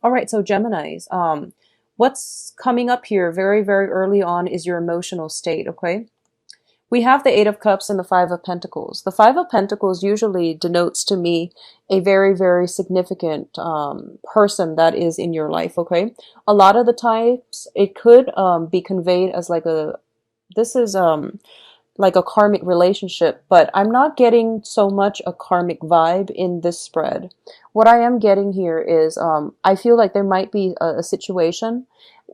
All right, so Geminis, what's coming up here very, very early on is your emotional state, okay? We have the Eight of Cups and the Five of Pentacles. The Five of Pentacles usually denotes to me a very, very significant person that is in your life, okay? A lot of the times it could be conveyed as like this is like a karmic relationship, but I'm not getting so much a karmic vibe in this spread. What I am getting here is I feel like there might be a situation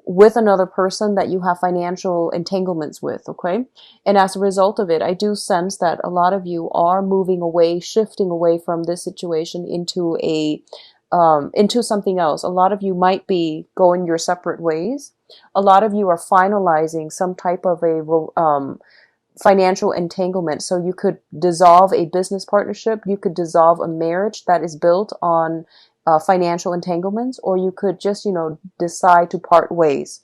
with another person that you have financial entanglements with, okay? And as a result of it, I do sense that a lot of you are moving away, shifting away from this situation into something else. A lot of you might be going your separate ways. A lot of you are finalizing some type of a financial entanglement. So you could dissolve a business partnership, you could dissolve a marriage that is built on financial entanglements, or you could just, decide to part ways.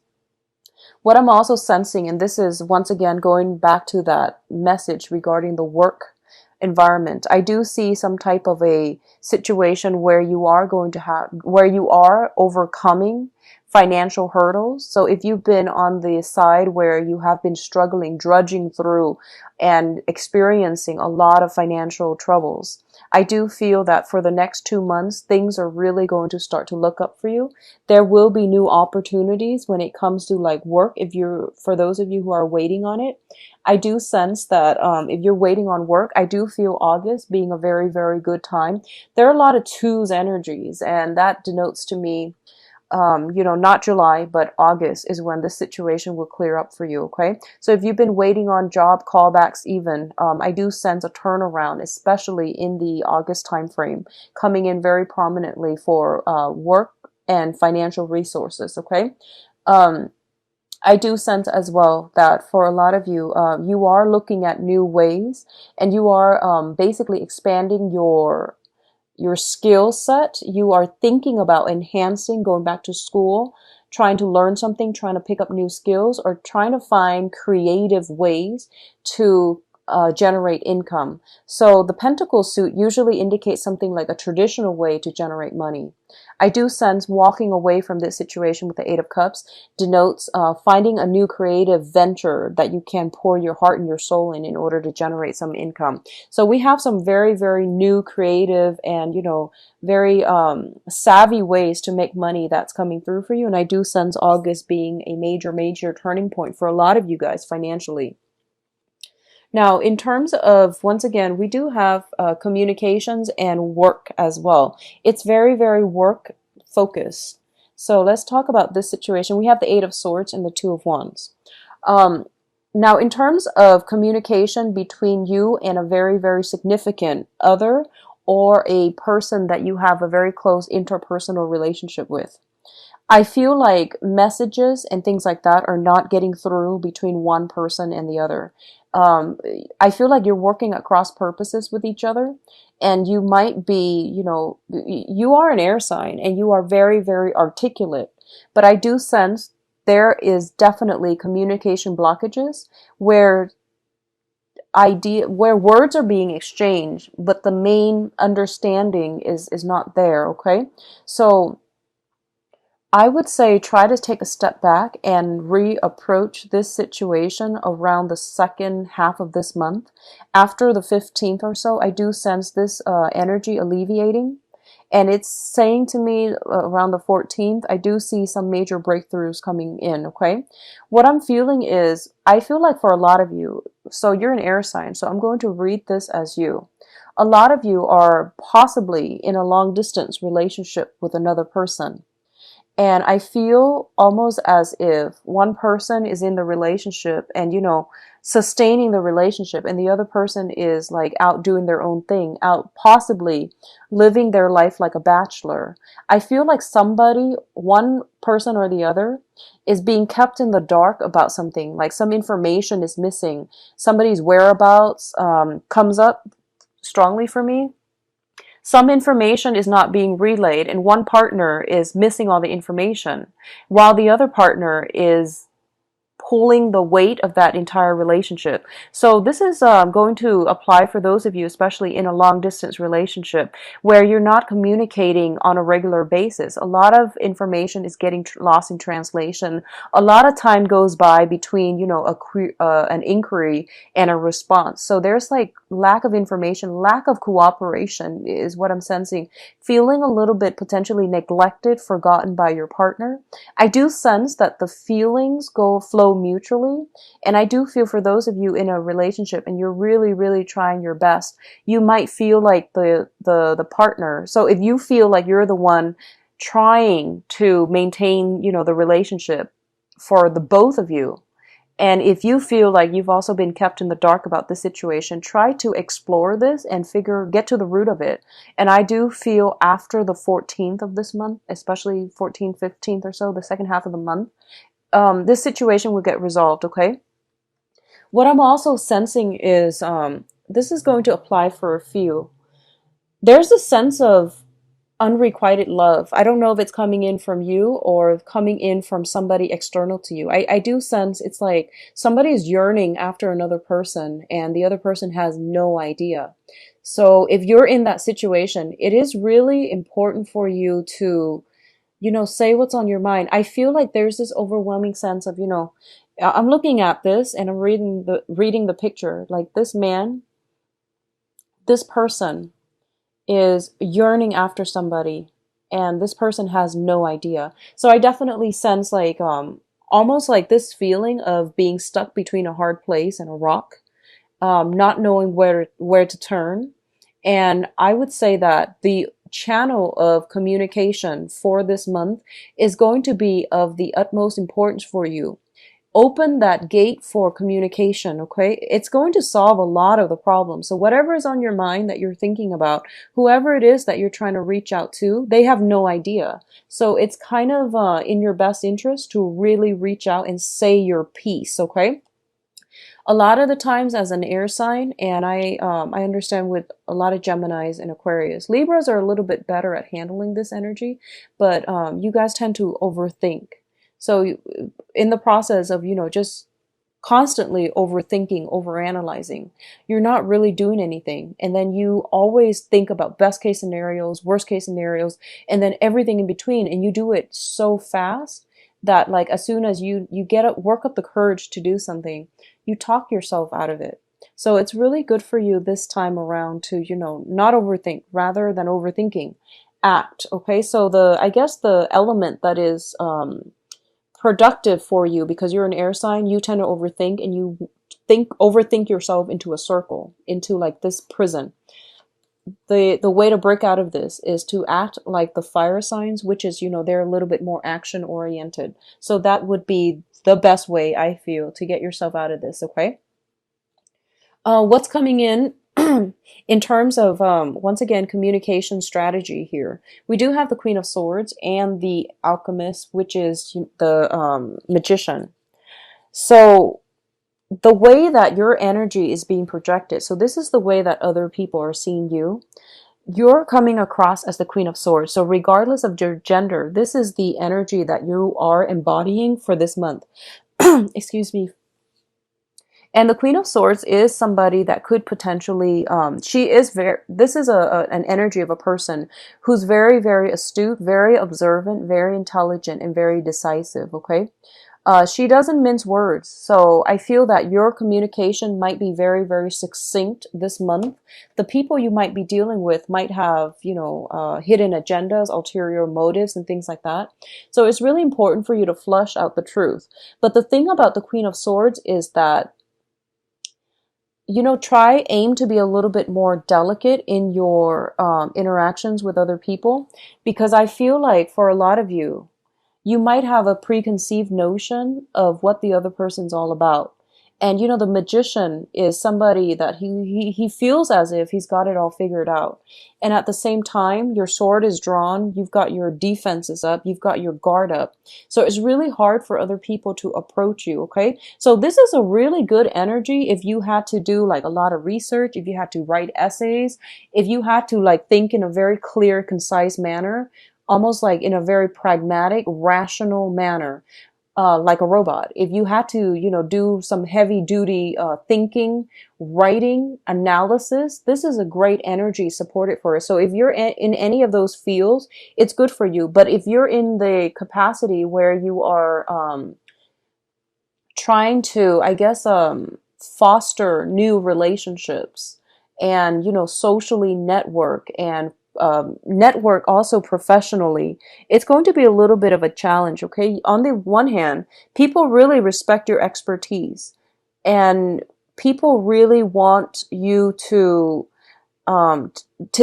What I'm also sensing, and this is once again going back to that message regarding the work environment, I do see some type of a situation where where you are overcoming financial hurdles. So if you've been on the side where you have been struggling, drudging through and experiencing a lot of financial troubles, I do feel that for the next 2 months, things are really going to start to look up for you. There will be new opportunities when it comes to like work. For those of you who are waiting on it, I do sense that if you're waiting on work, I do feel August being a very, very good time. There are a lot of twos energies, and that denotes to me not July, but August is when this situation will clear up for you, okay? So if you've been waiting on job callbacks even, I do sense a turnaround, especially in the August time frame, coming in very prominently for work and financial resources, okay? I do sense as well that for a lot of you, you are looking at new ways, and you are basically expanding your skill set. You are thinking about enhancing, going back to school, trying to learn something, trying to pick up new skills, or trying to find creative ways to generate income. So the Pentacle suit usually indicates something like a traditional way to generate money. I do sense walking away from this situation with the Eight of Cups denotes finding a new creative venture that you can pour your heart and your soul in order to generate some income. So we have some very, very new creative and, very savvy ways to make money that's coming through for you. And I do sense August being a major, major turning point for a lot of you guys financially. Now, in terms of, once again, we do have communications and work as well. It's very, very work focused. So let's talk about this situation. We have the Eight of Swords and the Two of Wands. Now, in terms of communication between you and a very, very significant other, or a person that you have a very close interpersonal relationship with, I feel like messages and things like that are not getting through between one person and the other. I feel like you're working at cross purposes with each other, and you might be, you are an air sign and you are very, very articulate, but I do sense there is definitely communication blockages where where words are being exchanged, but the main understanding is not there. Okay. So I would say try to take a step back and reapproach this situation around the second half of this month. After the 15th or so, I do sense this energy alleviating. And it's saying to me around the 14th, I do see some major breakthroughs coming in, okay? What I'm feeling is, I feel like for a lot of you, so you're an air sign, so I'm going to read this as you. A lot of you are possibly in a long distance relationship with another person. And I feel almost as if one person is in the relationship and, sustaining the relationship, and the other person is like out doing their own thing, out possibly living their life like a bachelor. I feel like somebody, one person or the other, is being kept in the dark about something, like some information is missing. Somebody's whereabouts comes up strongly for me. Some information is not being relayed, and one partner is missing all the information, while the other partner is pulling the weight of that entire relationship. So this is going to apply for those of you, especially in a long distance relationship where you're not communicating on a regular basis. A lot of information is getting lost in translation. A lot of time goes by between, an inquiry and a response. So there's like lack of information, lack of cooperation is what I'm sensing. Feeling a little bit potentially neglected, forgotten by your partner. I do sense that the feelings flow mutually, and I do feel for those of you in a relationship and you're really, really trying your best, you might feel like the partner. So if you feel like you're the one trying to maintain, the relationship for the both of you, and if you feel like you've also been kept in the dark about the situation, try to explore this and get to the root of it. And I do feel after the 14th of this month, especially 14th, 15th or so, the second half of the month, this situation will get resolved, okay? What I'm also sensing is this is going to apply for a few. There's a sense of unrequited love. I don't know if it's coming in from you or coming in from somebody external to you. I do sense it's like somebody is yearning after another person and the other person has no idea. So if you're in that situation, it is really important for you to, say what's on your mind. I feel like there's this overwhelming sense of, I'm looking at this and I'm reading the picture. Like this man, this person is yearning after somebody and this person has no idea. So I definitely sense like almost like this feeling of being stuck between a hard place and a rock, not knowing where to turn. And I would say that the channel of communication for this month is going to be of the utmost importance for you. Open that gate for communication, okay? It's going to solve a lot of the problems. So whatever is on your mind that you're thinking about, whoever it is that you're trying to reach out to, they have no idea. So it's kind of in your best interest to really reach out and say your piece, okay? A lot of the times as an air sign, and I understand with a lot of Geminis and Aquarius, Libras are a little bit better at handling this energy, but you guys tend to overthink. So in the process of, just constantly overthinking, overanalyzing, you're not really doing anything. And then you always think about best case scenarios, worst case scenarios, and then everything in between. And you do it so fast that like as soon as you work up the courage to do something, you talk yourself out of it. So it's really good for you this time around to, not overthink rather than overthinking. Act. Okay. So I guess the element that is, productive for you because you're an air sign, you tend to overthink and you overthink yourself into a circle, into like this prison. The way to break out of this is to act like the fire signs, which is, they're a little bit more action oriented. So that would be the best way, I feel, to get yourself out of this, okay? What's coming in in terms of, once again, communication strategy here, we do have the Queen of Swords and the Alchemist, which is the Magician. So the way that your energy is being projected, so this is the way that other people are seeing you. You're coming across as the Queen of Swords. So regardless of your gender, this is the energy that you are embodying for this month. Excuse me. And the Queen of Swords is somebody that could potentially, this is an energy of a person who's very, very astute, very observant, very intelligent, and very decisive, okay? She doesn't mince words. So I feel that your communication might be very, very succinct this month. The people you might be dealing with might have, hidden agendas, ulterior motives, and things like that. So it's really important for you to flush out the truth. But the thing about the Queen of Swords is that aim to be a little bit more delicate in your interactions with other people, because I feel like for a lot of you, you might have a preconceived notion of what the other person's all about. And the magician is somebody that he feels as if he's got it all figured out. And at the same time, your sword is drawn, you've got your defenses up, you've got your guard up. So it's really hard for other people to approach you, okay? So this is a really good energy if you had to do like a lot of research, if you had to write essays, if you had to like think in a very clear, concise manner, almost like in a very pragmatic, rational manner. like a robot. If you had to, do some heavy duty thinking, writing, analysis, this is a great energy supported for it. So if you're in any of those fields, it's good for you. But if you're in the capacity where you are trying to, I guess, foster new relationships and, socially network and network also professionally, it's going to be a little bit of a challenge, okay? On the one hand, people really respect your expertise and people really want you to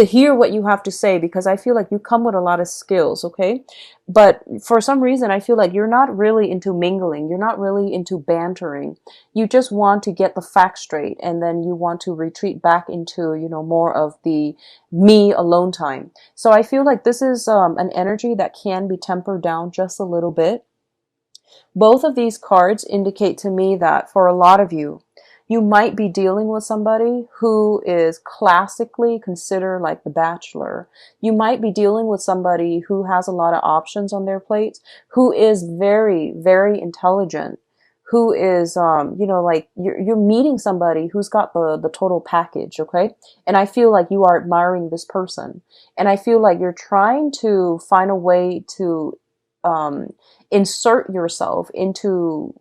hear what you have to say because I feel like you come with a lot of skills, okay? But for some reason, I feel like you're not really into mingling. You're not really into bantering. You just want to get the facts straight and then you want to retreat back into, more of the me alone time. So I feel like this is an energy that can be tempered down just a little bit. Both of these cards indicate to me that for a lot of you, you might be dealing with somebody who is classically considered like the bachelor. You might be dealing with somebody who has a lot of options on their plates, who is very, very intelligent, who is, like you're meeting somebody who's got the total package, okay? And I feel like you are admiring this person. And I feel like you're trying to find a way to insert yourself into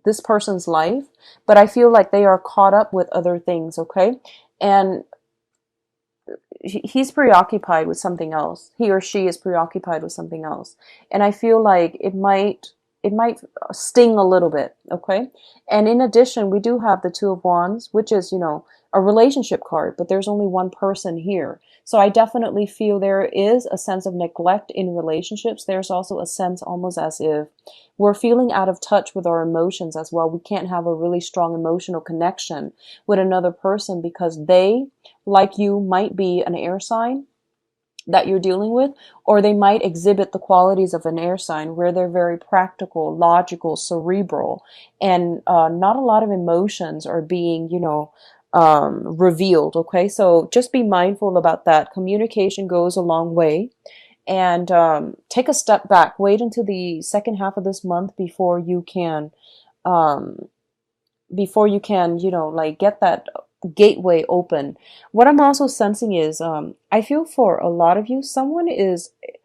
this person's life, but I feel like they are caught up with other things, okay? And he's preoccupied with something else. He or she is preoccupied with something else. And I feel like it might sting a little bit, okay? And in addition, we do have the Two of Wands, which is, a relationship card, but there's only one person here. So I definitely feel there is a sense of neglect in relationships. There's also a sense almost as if we're feeling out of touch with our emotions as well. We can't have a really strong emotional connection with another person because they, like you, might be an air sign that you're dealing with, or they might exhibit the qualities of an air sign where they're very practical, logical, cerebral, and not a lot of emotions are being, revealed. Okay, so just be mindful about that. Communication goes a long way, and take a step back. Wait until the second half of this month um, before you can, like get that gateway open. What I'm also sensing is, I feel for a lot of you,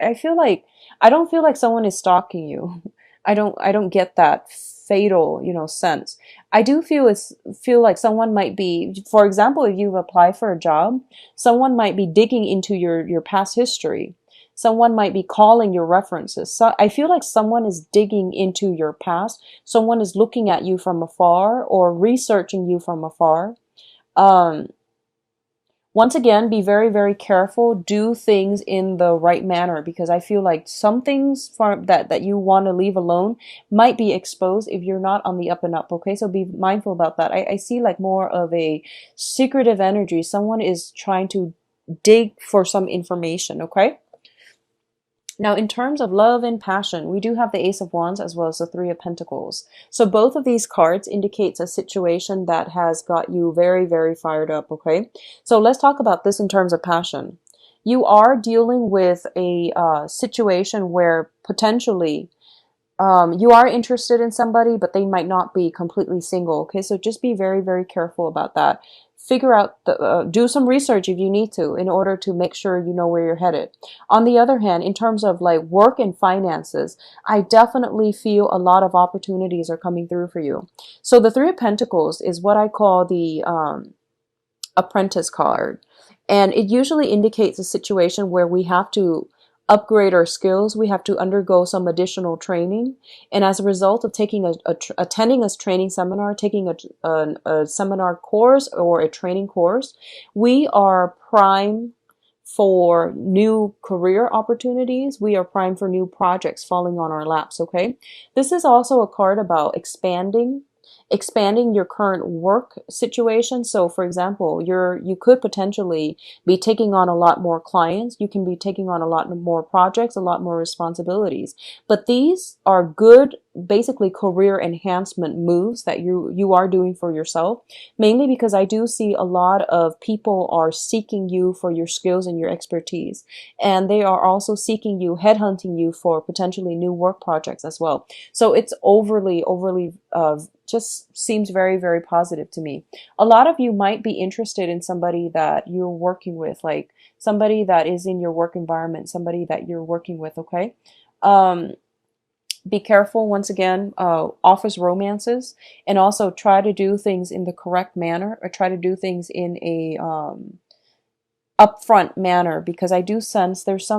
I feel like, I don't feel like someone is stalking you. I don't get that fatal, sense. I do feel like someone might be, for example, if you've applied for a job, someone might be digging into your past history. Someone might be calling your references. So I feel like someone is digging into your past. Someone is looking at you from afar or researching you from afar. Um, Once again, be very, very careful. Do things in the right manner because I feel like some things that you want to leave alone might be exposed if you're not on the up and up. Okay, so be mindful about that. I see like more of a secretive energy. Someone is trying to dig for some information. Okay. Now, in terms of love and passion, we do have the Ace of Wands as well as the Three of Pentacles. So both of these cards indicates a situation that has got you very, very fired up, okay? So let's talk about this in terms of passion. You are dealing with a situation where potentially you are interested in somebody, but they might not be completely single. Okay, so just be very, very careful about that. Figure out do some research if you need to in order to make sure you know where you're headed. On the other hand, in terms of like work and finances, I definitely feel a lot of opportunities are coming through for you. So the Three of Pentacles is what I call the apprentice card. And it usually indicates a situation where we have to upgrade our skills. We have to undergo some additional training. And as a result of attending a training seminar, taking a seminar course or a training course, we are prime for new career opportunities. We are prime for new projects falling on our laps, okay? This is also a card about expanding expanding your current work situation. So for example, you could potentially be taking on a lot more clients. You can be taking on a lot more projects, a lot more responsibilities. But these are good, basically career enhancement moves that you are doing for yourself, mainly because I do see a lot of people are seeking you for your skills and your expertise. And they are also seeking you, headhunting you for potentially new work projects as well. So it's overly, just seems very, very positive to me. A lot of you might be interested in somebody that you're working with, like somebody that is in your work environment, somebody that you're working with, okay? Um, be careful, once again, offers romances, and also try to do things in the correct manner, or try to do things in a upfront manner, because I do sense there's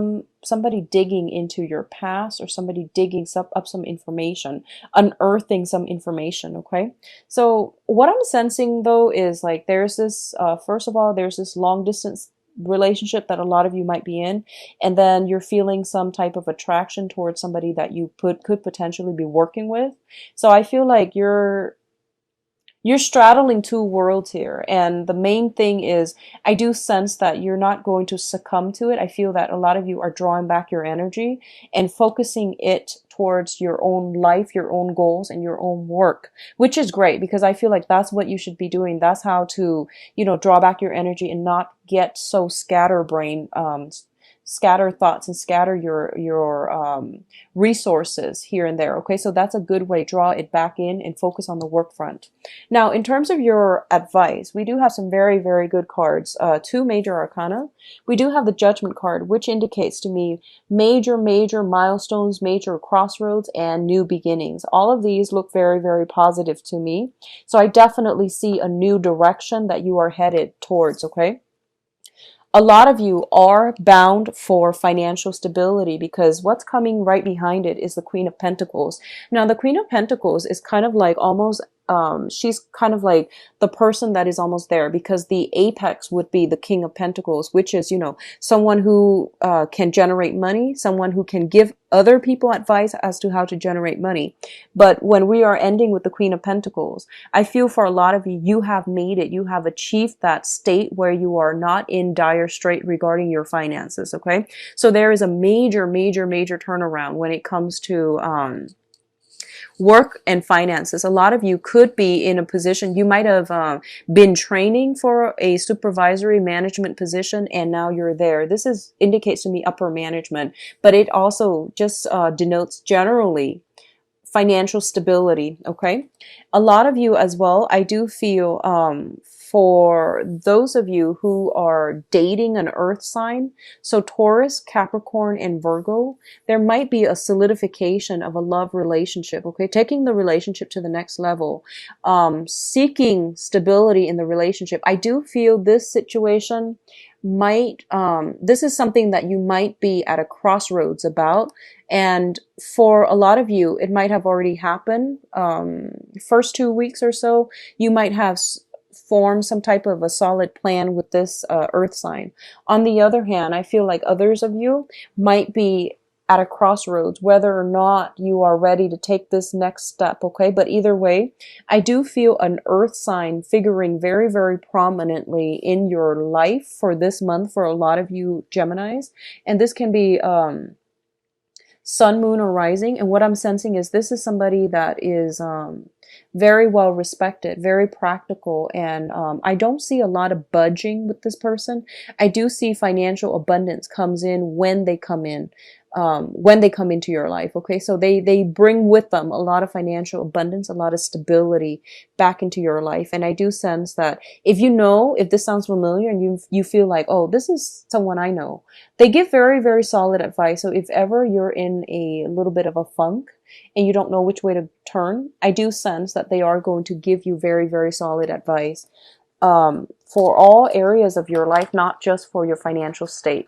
somebody digging into your past, or somebody digging up some information, unearthing some information, okay? So what I'm sensing though is like there's this first of all, there's this long distance relationship that a lot of you might be in, and then you're feeling some type of attraction towards somebody that you could potentially be working with. So I feel like you're straddling two worlds here. And the main thing is, I do sense that you're not going to succumb to it. I feel that a lot of you are drawing back your energy and focusing it towards your own life, your own goals, and your own work, which is great, because I feel like that's what you should be doing. That's how to, draw back your energy and not get so scatterbrained, scatter thoughts and scatter your resources here and there. Okay, so that's a good way. Draw it back in and focus on the work front. Now, in terms of your advice, we do have some very, very good cards. Two major arcana. We do have the Judgment card, which indicates to me major, major milestones, major crossroads, and new beginnings. All of these look very, very positive to me. So I definitely see a new direction that you are headed towards, okay? A lot of you are bound for financial stability, because what's coming right behind it is the Queen of Pentacles. Now, the Queen of Pentacles is kind of like almost, she's kind of like the person that is almost there, because the apex would be the King of Pentacles, which is, someone who can generate money, someone who can give other people advice as to how to generate money. But when we are ending with the Queen of Pentacles, I feel for a lot of you, you have made it. You have achieved that state where you are not in dire strait regarding your finances, okay? So there is a major, major, major turnaround when it comes to work and finances. A lot of you could be in a position, you might have been training for a supervisory management position, and now you're there. This indicates to me upper management, but it also just denotes generally financial stability, okay? A lot of you as well, I do feel for those of you who are dating an earth sign, so Taurus, Capricorn, and Virgo, there might be a solidification of a love relationship, okay? Taking the relationship to the next level, seeking stability in the relationship. I do feel this situation might, this is something that you might be at a crossroads about. And for a lot of you, it might have already happened. First 2 weeks or so, you might have formed some type of a solid plan with this earth sign. On the other hand, I feel like others of you might be at a crossroads, whether or not you are ready to take this next step, okay? But either way, I do feel an earth sign figuring very, very prominently in your life for this month for a lot of you Geminis. And this can be sun, moon, or rising. And what I'm sensing is this is somebody that is very well respected, very practical, and I don't see a lot of budging with this person. I do see financial abundance comes in when they come in. When they come into your life, okay? So they bring with them a lot of financial abundance, a lot of stability back into your life. And I do sense that if this sounds familiar and you feel like, oh, this is someone I know, they give very, very solid advice. So if ever you're in a little bit of a funk and you don't know which way to turn, I do sense that they are going to give you very, very solid advice for all areas of your life, not just for your financial state.